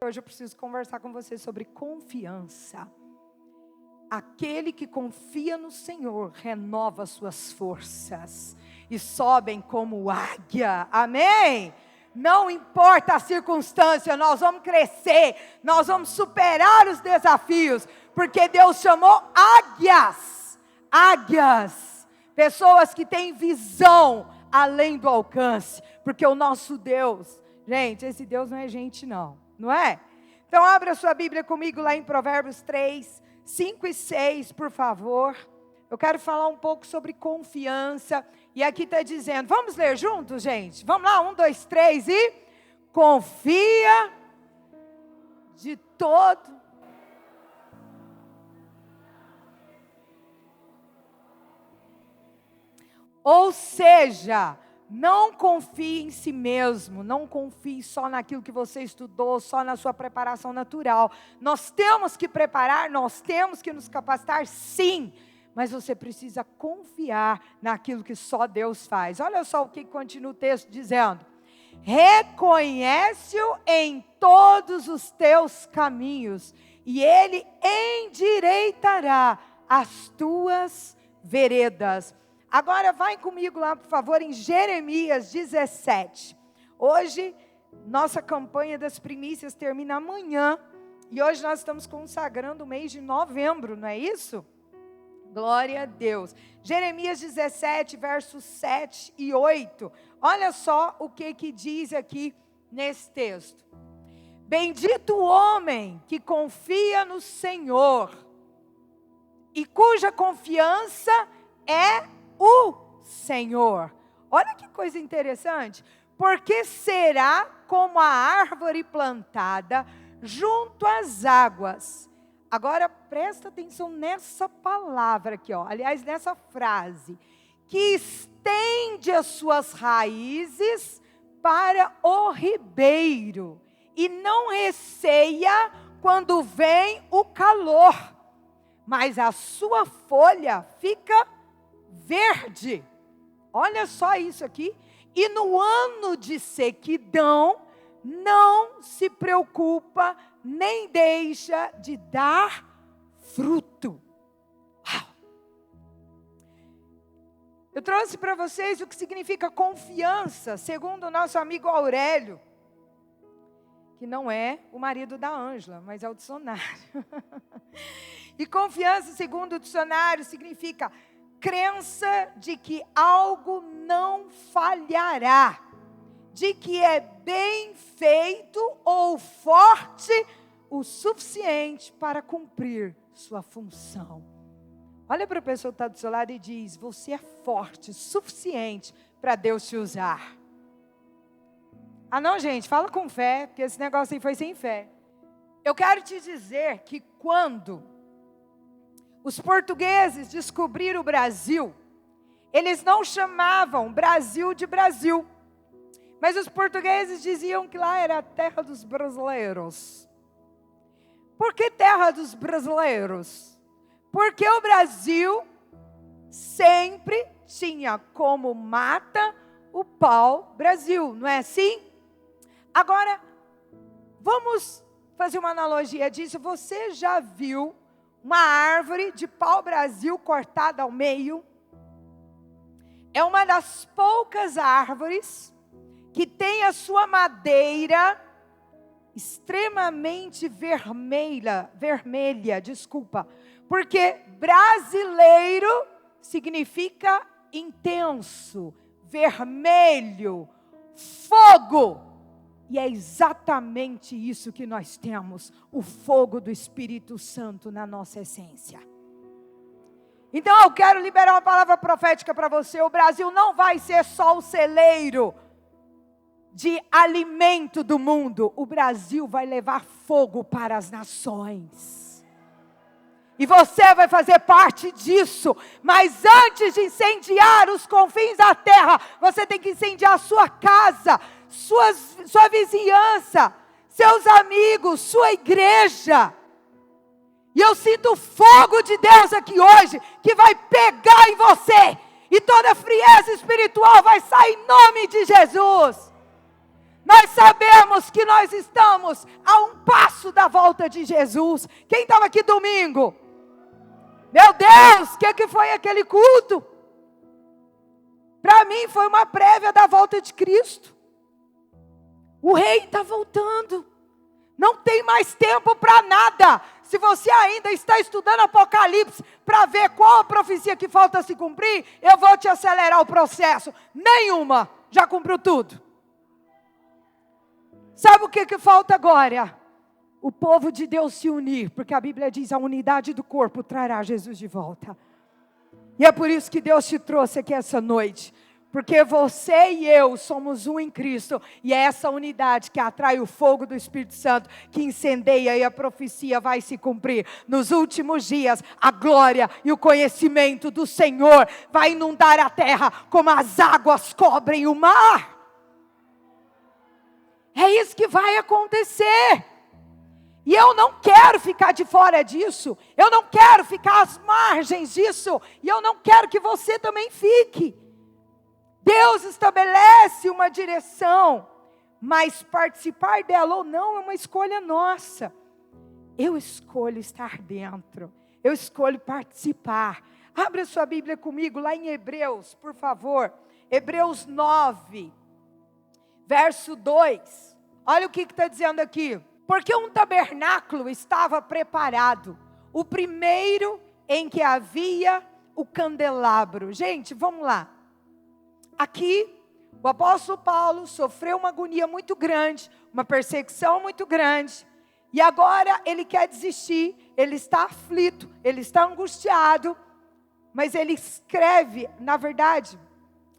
Hoje eu preciso conversar com você sobre confiança. Aquele que confia no Senhor renova suas forças e sobem como águia. Amém? Não importa a circunstância, nós vamos crescer, nós vamos superar os desafios, porque Deus chamou águias, pessoas que têm visão além do alcance, porque o nosso Deus, gente, esse Deus não é gente não é? Então abra sua Bíblia comigo lá em Provérbios 3, 5 e 6, por favor. Eu quero falar um pouco sobre confiança. E aqui está dizendo, vamos ler juntos, gente? Vamos lá, 1, 2, 3 e... Confia de todo... Ou seja, não confie em si mesmo, não confie só naquilo que você estudou, só na sua preparação natural. Nós temos que preparar, nós temos que nos capacitar, sim, mas você precisa confiar naquilo que só Deus faz. Olha só o que continua o texto dizendo. Reconhece-o em todos os teus caminhos, e Ele endireitará as tuas veredas. Agora vai comigo lá, por favor, em Jeremias 17. Hoje, nossa campanha das primícias termina amanhã. E hoje nós estamos consagrando o mês de novembro, não é isso? Glória a Deus. Jeremias 17, versos 7 e 8. Olha só o que diz aqui nesse texto. Bendito o homem que confia no Senhor e cuja confiança é o Senhor. Olha que coisa interessante. Porque será como a árvore plantada junto às águas. Agora presta atenção nessa palavra aqui, ó. Aliás, nessa frase. Que estende as suas raízes para o ribeiro. E não receia quando vem o calor. Mas a sua folha fica verde. Olha só isso aqui. E no ano de sequidão, não se preocupa, nem deixa de dar fruto. Uau. Eu trouxe para vocês o que significa confiança, segundo o nosso amigo Aurélio, que não é o marido da Ângela, mas é o dicionário. E confiança, segundo o dicionário, significa crença de que algo não falhará, de que é bem feito ou forte o suficiente para cumprir sua função. Olha para a pessoa que está do seu lado e diz, você é forte o suficiente para Deus te usar. Ah não, gente, fala com fé, porque esse negócio aí foi sem fé. Eu quero te dizer que quando os portugueses descobriram o Brasil, eles não chamavam Brasil de Brasil, mas os portugueses diziam que lá era a terra dos brasileiros. Por que terra dos brasileiros? Porque o Brasil sempre tinha como mata o pau-brasil, não é assim? Agora, vamos fazer uma analogia disso. Você já viu uma árvore de pau-brasil cortada ao meio? É uma das poucas árvores que tem a sua madeira extremamente vermelha, porque brasileiro significa intenso, vermelho, fogo. E é exatamente isso que nós temos, o fogo do Espírito Santo na nossa essência. Então eu quero liberar uma palavra profética para você. O Brasil não vai ser só o celeiro de alimento do mundo. O Brasil vai levar fogo para as nações. E você vai fazer parte disso. Mas antes de incendiar os confins da terra, você tem que incendiar a sua casa, sua vizinhança, seus amigos, sua igreja. E eu sinto o fogo de Deus aqui hoje, que vai pegar em você. E toda frieza espiritual vai sair em nome de Jesus. Nós sabemos que nós estamos a um passo da volta de Jesus. Quem estava aqui domingo? Meu Deus, o que foi aquele culto? Para mim foi uma prévia da volta de Cristo. O rei está voltando. Não tem mais tempo para nada. Se você ainda está estudando Apocalipse para ver qual a profecia que falta se cumprir, eu vou te acelerar o processo. Nenhuma. Já cumpriu tudo. Sabe o que falta agora? O povo de Deus se unir, porque a Bíblia diz: a unidade do corpo trará Jesus de volta. E é por isso que Deus te trouxe aqui essa noite. Porque você e eu somos um em Cristo. E é essa unidade que atrai o fogo do Espírito Santo, que incendeia, e a profecia vai se cumprir. Nos últimos dias, a glória e o conhecimento do Senhor vai inundar a terra, como as águas cobrem o mar. É isso que vai acontecer. E eu não quero ficar de fora disso. Eu não quero ficar às margens disso. E eu não quero que você também fique. Deus estabelece uma direção, mas participar dela ou não é uma escolha nossa. Eu escolho estar dentro. Eu escolho participar. Abra sua Bíblia comigo lá em Hebreus, por favor. Hebreus 9, verso 2. Olha o que está dizendo aqui. Porque um tabernáculo estava preparado, o primeiro em que havia o candelabro. Gente, vamos lá. Aqui, o apóstolo Paulo sofreu uma agonia muito grande, uma perseguição muito grande. E agora ele quer desistir, ele está aflito, ele está angustiado. Mas ele escreve, na verdade,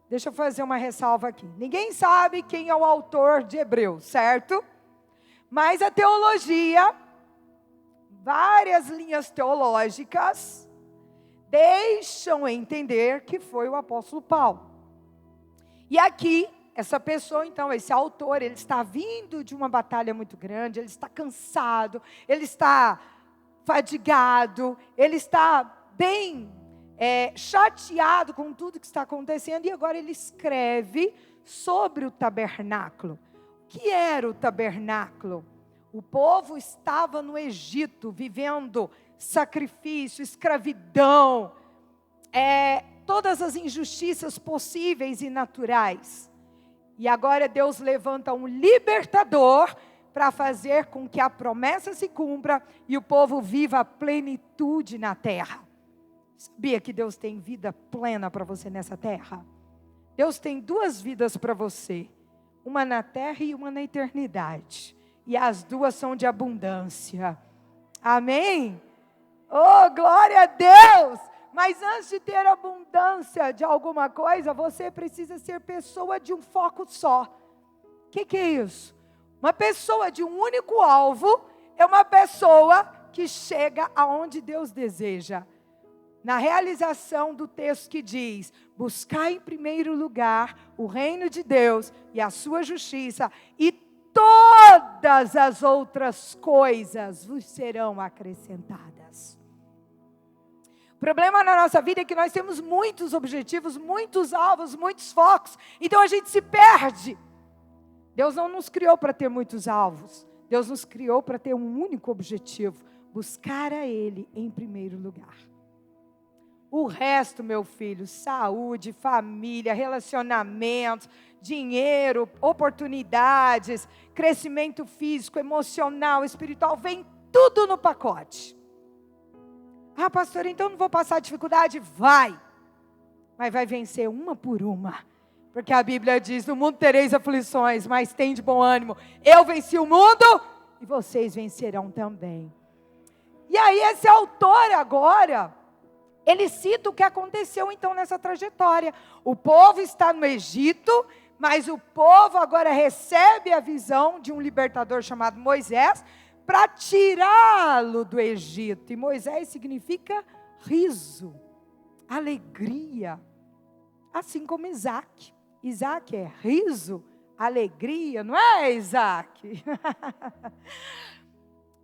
deixa eu fazer uma ressalva aqui. Ninguém sabe quem é o autor de Hebreus, certo? Mas a teologia, várias linhas teológicas, deixam entender que foi o apóstolo Paulo. E aqui, essa pessoa, então, esse autor, ele está vindo de uma batalha muito grande, ele está cansado, ele está fadigado, ele está bem chateado com tudo que está acontecendo, e agora ele escreve sobre o tabernáculo. O que era o tabernáculo? O povo estava no Egito, vivendo sacrifício, escravidão, todas as injustiças possíveis e naturais. E agora Deus levanta um libertador para fazer com que a promessa se cumpra e o povo viva a plenitude na terra. Sabia que Deus tem vida plena para você nessa terra? Deus tem duas vidas para você. Uma na terra e uma na eternidade. E as duas são de abundância. Amém? Oh, glória a Deus! Mas antes de ter abundância de alguma coisa, você precisa ser pessoa de um foco só. O que é isso? Uma pessoa de um único alvo é uma pessoa que chega aonde Deus deseja. Na realização do texto que diz: buscar em primeiro lugar o reino de Deus e a sua justiça, e todas as outras coisas vos serão acrescentadas. O problema na nossa vida é que nós temos muitos objetivos, muitos alvos, muitos focos. Então a gente se perde. Deus não nos criou para ter muitos alvos. Deus nos criou para ter um único objetivo: buscar a Ele em primeiro lugar. O resto, meu filho, saúde, família, relacionamentos, dinheiro, oportunidades, crescimento físico, emocional, espiritual, vem tudo no pacote. Ah, pastor, então não vou passar dificuldade? Vai. Mas vai vencer uma por uma. Porque a Bíblia diz: no mundo tereis aflições, mas tem de bom ânimo. Eu venci o mundo e vocês vencerão também. E aí esse autor agora, ele cita o que aconteceu então nessa trajetória. O povo está no Egito, mas o povo agora recebe a visão de um libertador chamado Moisés, para tirá-lo do Egito. E Moisés significa riso, alegria. Assim como Isaac. Isaac é riso, alegria, não é, Isaac?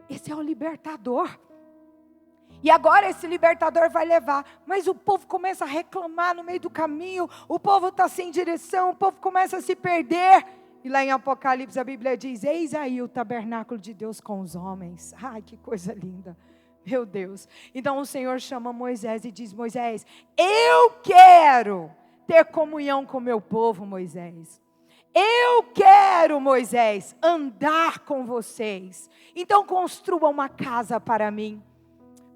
Esse é o libertador. E agora esse libertador vai levar. Mas o povo começa a reclamar no meio do caminho. O povo está sem direção, o povo começa a se perder. E lá em Apocalipse a Bíblia diz: eis aí o tabernáculo de Deus com os homens. Ai, que coisa linda. Meu Deus. Então o Senhor chama Moisés e diz: Moisés, eu quero ter comunhão com o meu povo, Moisés. Eu quero, Moisés, andar com vocês. Então construa uma casa para mim.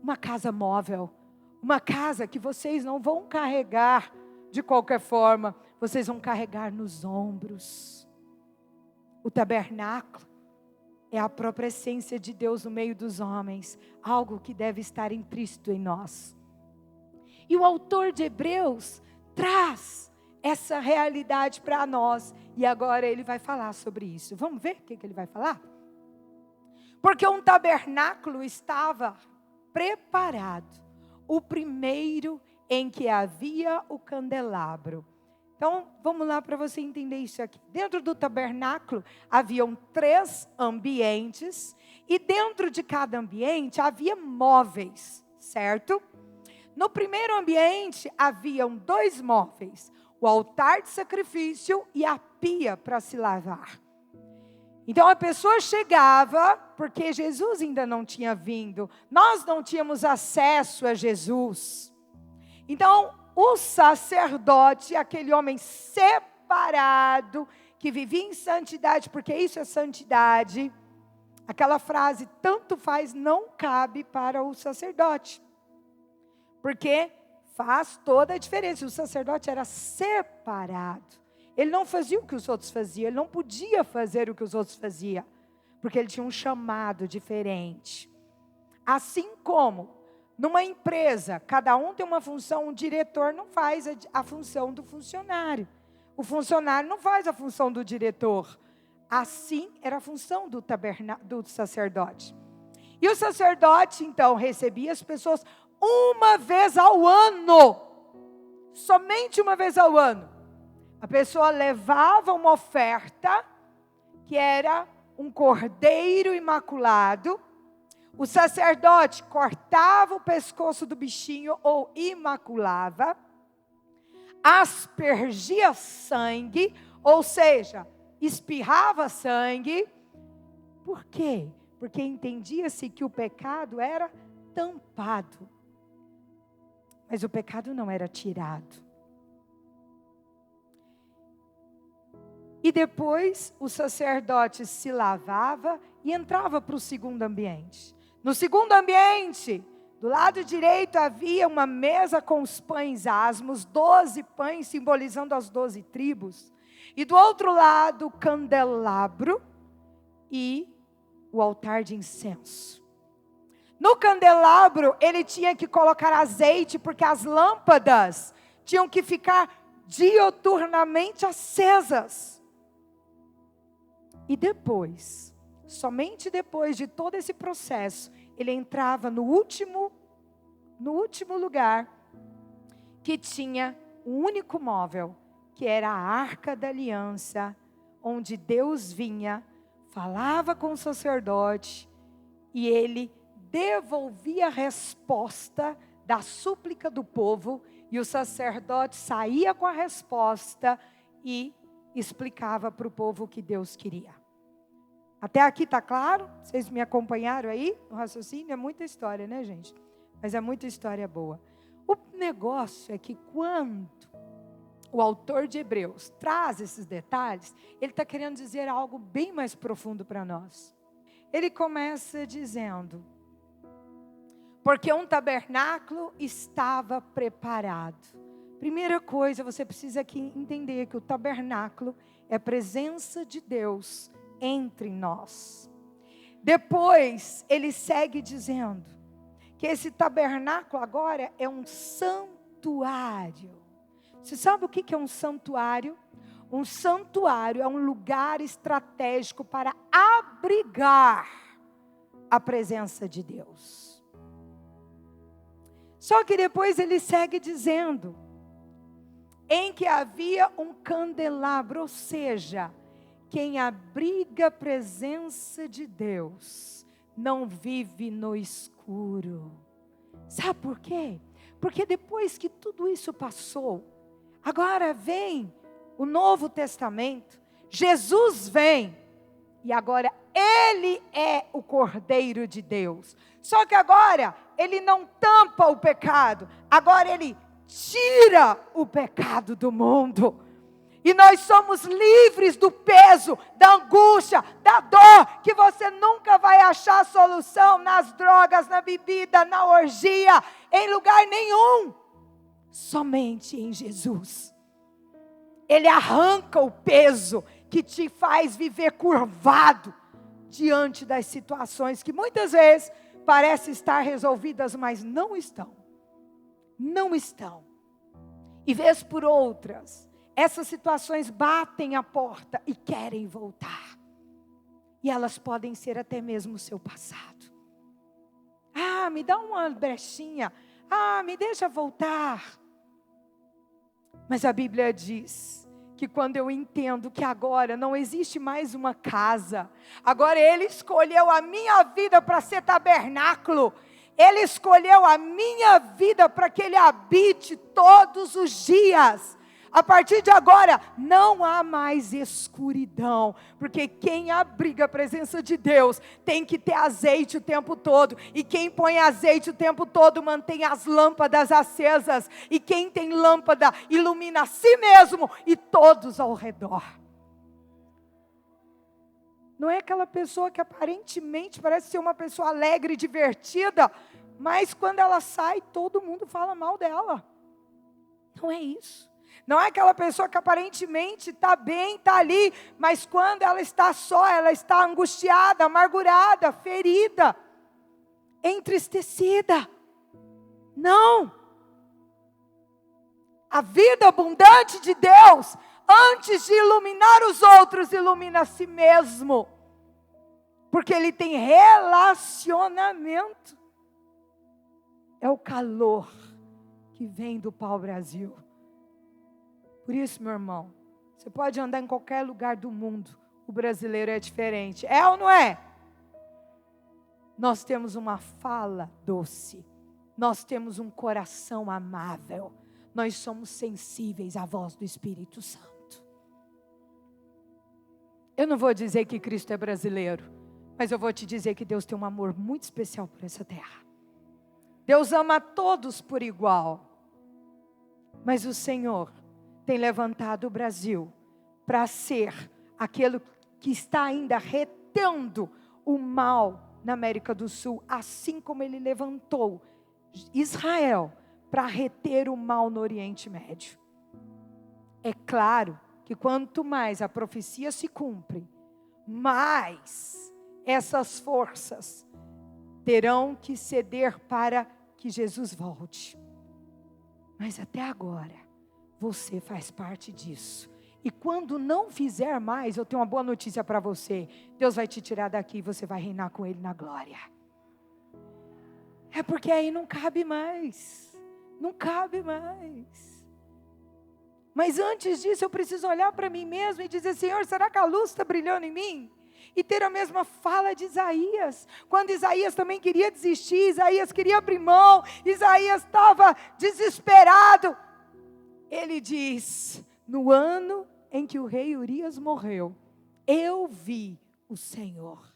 Uma casa móvel. Uma casa que vocês não vão carregar de qualquer forma. Vocês vão carregar nos ombros. O tabernáculo é a própria essência de Deus no meio dos homens. Algo que deve estar implícito em nós. E o autor de Hebreus traz essa realidade para nós. E agora ele vai falar sobre isso. Vamos ver o que ele vai falar? Porque um tabernáculo estava preparado. O primeiro em que havia o candelabro. Então, vamos lá para você entender isso aqui. Dentro do tabernáculo haviam 3 ambientes. E dentro de cada ambiente havia móveis, certo? No primeiro ambiente haviam 2 móveis. O altar de sacrifício e a pia para se lavar. Então a pessoa chegava, porque Jesus ainda não tinha vindo. Nós não tínhamos acesso a Jesus. Então o sacerdote, aquele homem separado, que vivia em santidade, porque isso é santidade. Aquela frase, tanto faz, não cabe para o sacerdote. Porque faz toda a diferença. O sacerdote era separado. Ele não fazia o que os outros faziam. Ele não podia fazer o que os outros faziam. Porque ele tinha um chamado diferente. Assim como numa empresa, cada um tem uma função. O diretor não faz a função do funcionário. O funcionário não faz a função do diretor. Assim era a função do sacerdote. E o sacerdote, então, recebia as pessoas uma vez ao ano. Somente uma vez ao ano. A pessoa levava uma oferta, que era um cordeiro imaculado. O sacerdote cortava o pescoço do bichinho ou imaculava. Aspergia sangue, ou seja, espirrava sangue. Por quê? Porque entendia-se que o pecado era tampado. Mas o pecado não era tirado. E depois o sacerdote se lavava e entrava para o segundo ambiente. No segundo ambiente, do lado direito havia uma mesa com os pães asmos, 12 pães simbolizando as 12 tribos. E do outro lado o candelabro e o altar de incenso. No candelabro, ele tinha que colocar azeite, porque as lâmpadas tinham que ficar dioturnamente acesas. E depois, somente depois de todo esse processo, ele entrava no último lugar, que tinha um único móvel, que era a Arca da Aliança, onde Deus vinha, falava com o sacerdote, e ele devolvia a resposta da súplica do povo, e o sacerdote saía com a resposta e explicava para o povo o que Deus queria. Até aqui está claro? Vocês me acompanharam aí no raciocínio? É muita história, né, gente? Mas é muita história boa. O negócio é que quando o autor de Hebreus traz esses detalhes, ele está querendo dizer algo bem mais profundo para nós. Ele começa dizendo: porque um tabernáculo estava preparado. Primeira coisa, você precisa aqui entender que o tabernáculo é a presença de Deus entre nós. Depois, ele segue dizendo que esse tabernáculo agora é um santuário. Você sabe o que é um santuário? Um santuário é um lugar estratégico para abrigar a presença de Deus. Só que depois ele segue dizendo, em que havia um candelabro, ou seja, quem abriga a presença de Deus não vive no escuro. Sabe por quê? Porque depois que tudo isso passou, agora vem o Novo Testamento, Jesus vem e agora Ele é o Cordeiro de Deus. Só que agora Ele não tampa o pecado, agora Ele tira o pecado do mundo. E nós somos livres do peso, da angústia, da dor, que você nunca vai achar solução nas drogas, na bebida, na orgia, em lugar nenhum. Somente em Jesus. Ele arranca o peso que te faz viver curvado diante das situações que muitas vezes parecem estar resolvidas, mas não estão. Não estão. E vez por outras, essas situações batem a porta e querem voltar. E elas podem ser até mesmo o seu passado. Ah, me dá uma brechinha. Ah, me deixa voltar. Mas a Bíblia diz que quando eu entendo que agora não existe mais uma casa, agora Ele escolheu a minha vida para ser tabernáculo, Ele escolheu a minha vida para que Ele habite todos os dias. A partir de agora, não há mais escuridão, porque quem abriga a presença de Deus tem que ter azeite o tempo todo, e quem põe azeite o tempo todo mantém as lâmpadas acesas, e quem tem lâmpada ilumina a si mesmo e todos ao redor. Não é aquela pessoa que aparentemente parece ser uma pessoa alegre e divertida, mas quando ela sai, todo mundo fala mal dela. Não é isso. Não é aquela pessoa que aparentemente está bem, está ali, mas quando ela está só, ela está angustiada, amargurada, ferida, entristecida. Não. A vida abundante de Deus, antes de iluminar os outros, ilumina a si mesmo. Porque Ele tem relacionamento. É o calor que vem do pau-brasil. Por isso, meu irmão, você pode andar em qualquer lugar do mundo, o brasileiro é diferente. É ou não é? Nós temos uma fala doce, nós temos um coração amável, nós somos sensíveis à voz do Espírito Santo. Eu não vou dizer que Cristo é brasileiro, mas eu vou te dizer que Deus tem um amor muito especial por essa terra. Deus ama a todos por igual, mas o Senhor tem levantado o Brasil para ser aquele que está ainda retendo o mal na América do Sul, assim como Ele levantou Israel para reter o mal no Oriente Médio. É claro que quanto mais a profecia se cumpre, mais essas forças terão que ceder para que Jesus volte. Mas até agora, você faz parte disso. E quando não fizer mais, eu tenho uma boa notícia para você. Deus vai te tirar daqui e você vai reinar com Ele na glória. É porque aí não cabe mais. Não cabe mais. Mas antes disso eu preciso olhar para mim mesmo e dizer: Senhor, será que a luz está brilhando em mim? E ter a mesma fala de Isaías. Quando Isaías também queria desistir, Isaías queria abrir mão, Isaías estava desesperado. Ele diz: no ano em que o rei Urias morreu, eu vi o Senhor